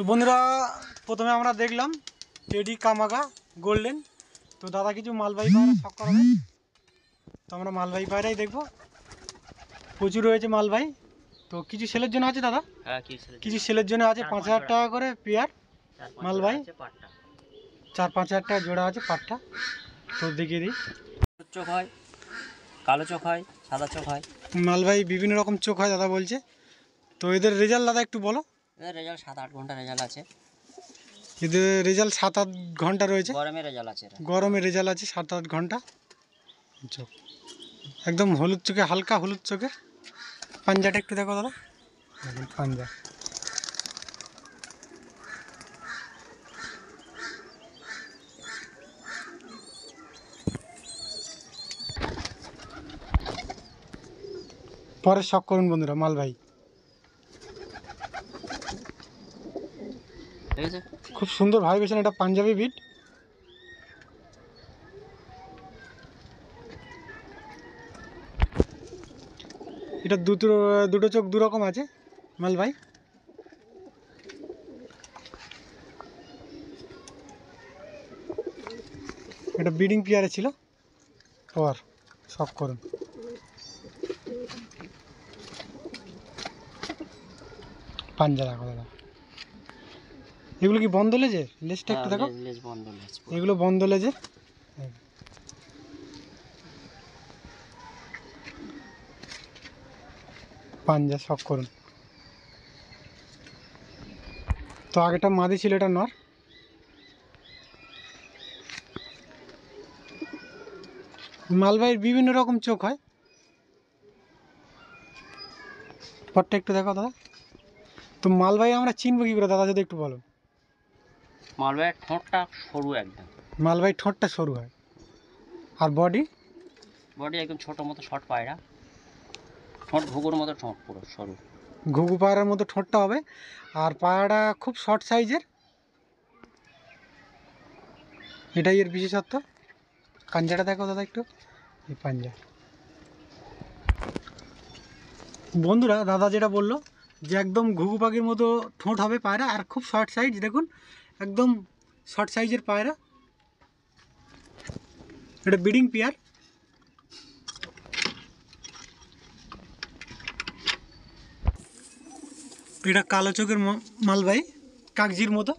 তো বন্ধুরা, প্রথমে আমরা দেখলাম টেডি কামাগা গোল্ডেন। তো দাদা কিছু মালবাহী পায়রা শখ করাবে, তো আমরা মালবাহী পায়রাই দেখবো। প্রচুর রয়েছে মালবাহী। তো কিছু সেলের জন্য আছে দাদা? হ্যাঁ, কিছু সেলের জন্য আছে 5,000 টাকা করে পেয়ার মালবাহী, 4-5 হাজার টাকা জোড়া আছে পাটটা। তো দেখিয়ে দিই। চোখ হয়, কালো চোখ হয়, সাদা চোখ হয়, মালবাহী বিভিন্ন রকম চোখ হয় দাদা বলছে। তো এদের রেজাল্ট দাদা একটু বলো। এদের রেজাল্ট 7-8 ঘন্টা রেজাল্ট আছে। এদের রেজাল্ট 7-8 ঘন্টা রয়েছে। গরমে রেজাল্ট আছে, গরমে রেজাল্ট আছে 7-8 ঘন্টা। চোখ একদম হলুদ চোখে, হালকা হলুদ চোখে। পাঞ্জাটা একটু দেখো দাদা, পাঞ্জা। পরে শখ করুন বন্ধুরা মালবাহী, ঠিক আছে। খুব সুন্দর ভাইব্রেশন। এটা পাঞ্জাবি বিট। এটা দুটো চোখ দুরকম আছে মালবাহী। এটা ব্রিডিং পেয়ারে ছিল। পর শখ করুন। পাঞ্জা রাখো দাদা। এগুলো কি বন্ধ লেজে? লেজটা একটু দেখো। লেজ বন্ধ, লেজ এগুলো বন্ধ লেজে। পাঞ্জা শখ করুন। তো আগেটা মাদি ছিল, এটা নর। মালবাহীর বিভিন্ন রকম চোখ হয়। পরটা একটু দেখো দাদা। তো মালবাহী আমরা চিনবো কি করে দাদা, যদি একটু বলো। মালবাহীর ঠোঁটটা সরু একদম। মালবাহীর ঠোঁটটা সরু হয়। আর বডি একদম ছোটো মতো শর্ট পায়রা। ঠোঁট ঘুঘুর মতো, ঠোঁট পুরো সরু, ঘুঘু পায়রার মতো ঠোঁটটা হবে। আর পায়রাটা খুব শর্ট সাইজের, এটাই এর বিশেষত্ব। পাঞ্জাটা দেখো দাদা একটু, এই পাঞ্জা। বন্ধুরা, দাদা যেটা বললো যে একদম ঘুঘু পাখির মতো ঠোঁট হবে পায়রা, আর খুব শর্ট সাইজ। দেখুন একদম শর্ট সাইজের পায়রা। এটা ব্রিডিং পেয়ার। এটা কালো চোখের মালবাহী, কাগজির মতো,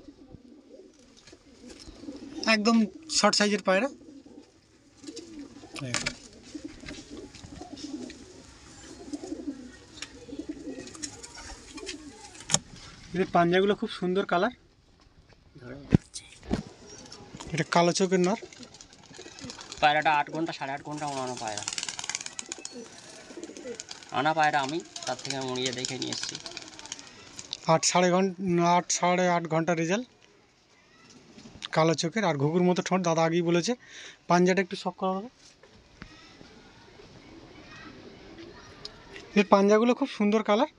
একদম শর্ট সাইজের পায়রা। এদের পাঞ্জাগুলো খুব সুন্দর কালার। এটা কালো চোখের নর। পায়রাটা 8 ঘন্টা 8.5 ঘন্টা ওড়ানো পায়রা। আনা পায়রা আমি তার থেকে মুড়িয়ে দেখে নিয়ে এসেছি। 8-8.5 ঘন্টা রেজাল্ট। কালো চোখের আর ঘুঘুর মতো ঠোঁট, দাদা আগেই বলেছে। পাঞ্জাটা একটু শখ করা হবে। এর পাঞ্জাগুলো খুব সুন্দর কালার।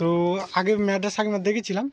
তো আগে ম্যাড্রাস দেখেছিলাম।